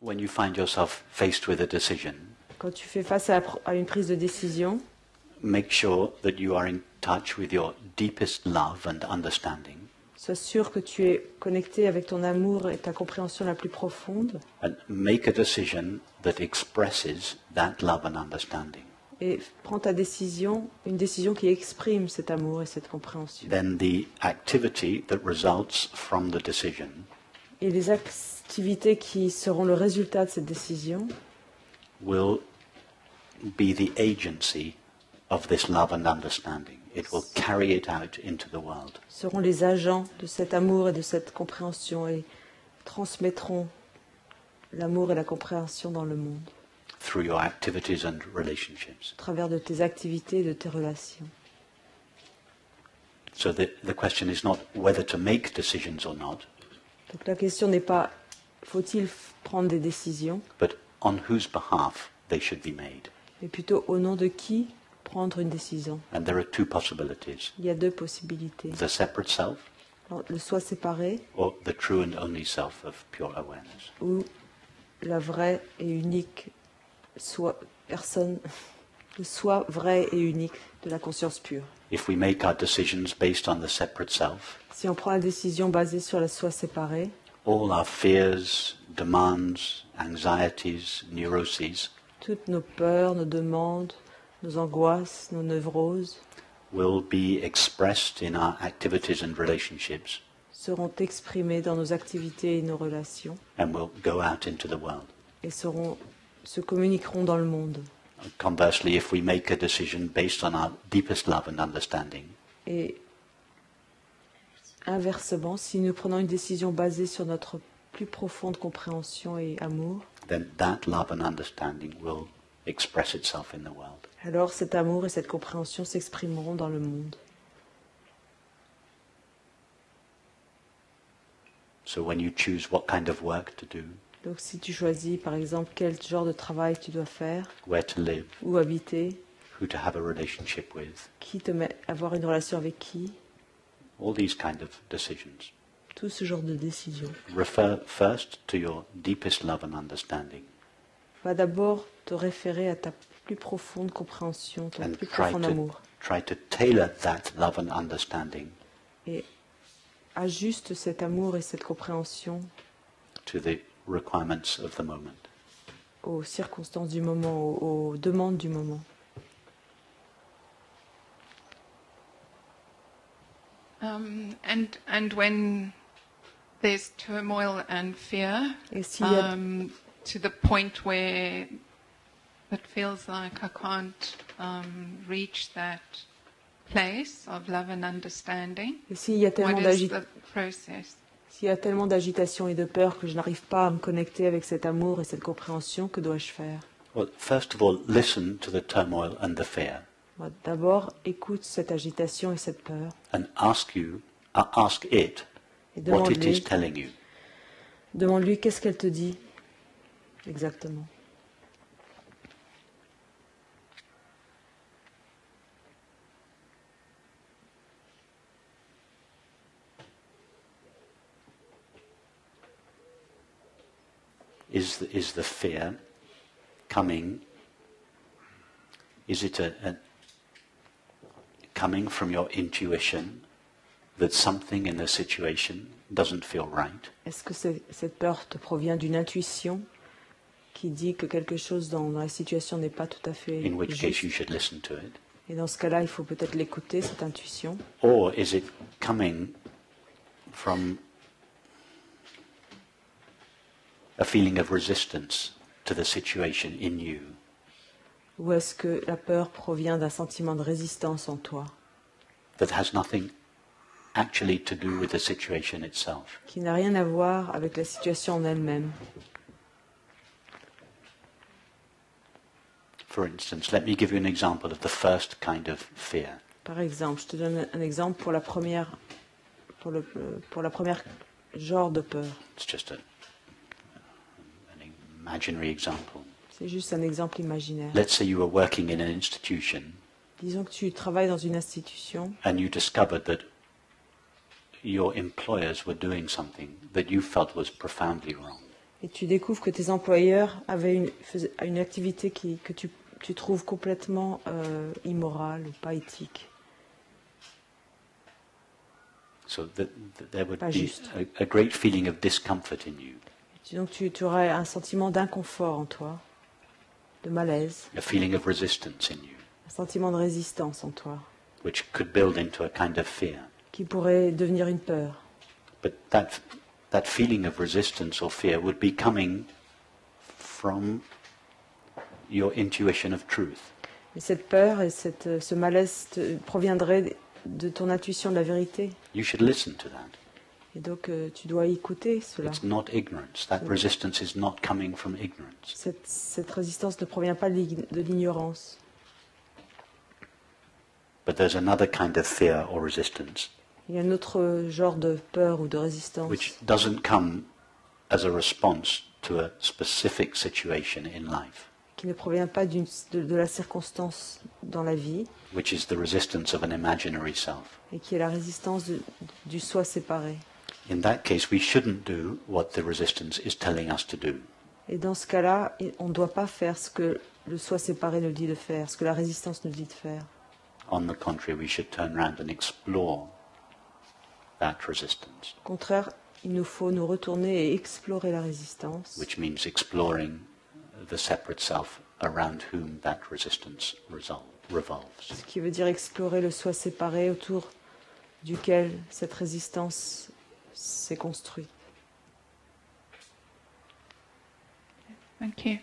when you find yourself faced with a decision, Quand tu fais face à une prise de décision, make sure that you are in touch with your deepest love and understanding, sois sûr que tu es connecté avec ton amour et ta compréhension la plus profonde and make a decision that expresses that love and understanding. et prends ta décision, une décision qui exprime cet amour et cette compréhension. Then the activity that results from the decision Et les activités qui seront le résultat de cette décision will be the agency of this love and understanding. It will carry it out into the world. seront les agents de cet amour et de cette compréhension et transmettront l'amour et la compréhension dans le monde, Through your activities and relationships. à travers de tes activités et de tes relations. So the question is not whether to make decisions or not, Donc la question n'est pas faut-il prendre des décisions, but on whose behalf they should be made. mais plutôt au nom de qui prendre une décision. And there are two possibilities. Il y a deux possibilités. The separate self Le soi séparé or the true and only self of pure awareness. ou la vraie et unique personne, le soi vrai et unique de la conscience pure. If we make our decisions based on the separate self, Si on prend la décision basée sur le soi séparé, all our fears, demands, anxieties, neuroses toutes nos peurs, nos demandes, nos angoisses, nos névroses will be expressed in our activities and relationships seront exprimées dans nos activités et nos relations and will go out into the world. et se communiqueront dans le monde. Conversely, if we make a decision based on our deepest love and understanding, Et inversement, si nous prenons une décision basée sur notre plus profonde compréhension et amour, then that love and understanding will express itself in the world. alors cet amour et cette compréhension s'exprimeront dans le monde. So when you choose what kind of work to do, Donc si tu choisis par exemple quel genre de travail tu dois faire, where to live, où habiter, who to have a relationship with, avoir une relation avec qui, all these kind of decisions, tout ce genre de décision, refer first to your deepest love and understanding va d'abord te référer à ta plus profonde compréhension, ton and plus profond amour, try to tailor that love and understanding et ajuste cet amour et cette compréhension to the requirements of the moment. aux circonstances du moment, aux demandes du moment. And when there's turmoil and fear, Et s'il y a, to the point where it feels like I can't reach that place of love and understanding, et s'il y a what tellement is the process? s'il y a tellement d'agitation et de peur que je n'arrive pas à me connecter avec cet amour et cette compréhension, que dois-je faire? Well, first of all, listen to the turmoil and the fear D'abord, écoute cette agitation et cette peur and ask it et what it is demande-lui telling you. qu'est-ce qu'elle te dit exactement. Is the fear coming? Is it coming from your intuition that something in the situation doesn't feel right? Est-ce que cette peur te provient d'une intuition qui dit que quelque chose dans la situation n'est pas tout à fait In which case juste? you should listen to it. Et dans ce cas-là, il faut peut-être l'écouter, cette intuition. Or is it coming from a feeling of resistance to the situation in you? Ou est-ce que la peur provient d'un sentiment de résistance en toi, That has nothing actually to do with the situation itself. qui n'a rien à voir avec la situation en elle-même? For instance, let me give you an example of the first kind of fear. Par exemple, je te donne un exemple pour la première genre de peur. It's just an imaginary example. C'est juste un exemple imaginaire. Let's say you were working in an institution Disons que tu travailles dans une institution and you discovered that your employers were doing something that you felt was profoundly wrong. Et tu découvres que tes employeurs avaient une activité que tu trouves complètement immorale ou pas éthique. So there would Pas be juste. a great feeling of discomfort in you, Donc tu aurais un sentiment d'inconfort en toi, de malaise, a feeling of resistance in you, un sentiment de résistance en toi, which could build into a kind of fear. qui pourrait devenir une peur. But that feeling of resistance or fear would be coming from your intuition of truth. Et cette peur et ce malaise proviendraient de ton intuition de la vérité. You should listen to that. Et donc tu dois écouter cela. It's not ignorance. That resistance is not coming from ignorance. Cette résistance ne provient pas de l'ignorance. But there's another kind of fear or resistance Il y a un autre genre de peur ou de résistance which doesn't come as a response to a specific situation in life, qui ne provient pas de la circonstance dans la vie which is the resistance of an imaginary self. et qui est la résistance du soi séparé. In that case, we shouldn't do what the resistance is telling us to do. Et dans ce cas-là, on ne doit pas faire ce que le soi séparé nous dit de faire, ce que la résistance nous dit de faire. On the contrary, we should turn around and explore that resistance, Au contraire, il nous faut nous retourner et explorer la résistance, which means exploring the separate self around whom that resistance revolves. ce qui veut dire explorer le soi séparé autour duquel cette résistance s'est construite. Thank you.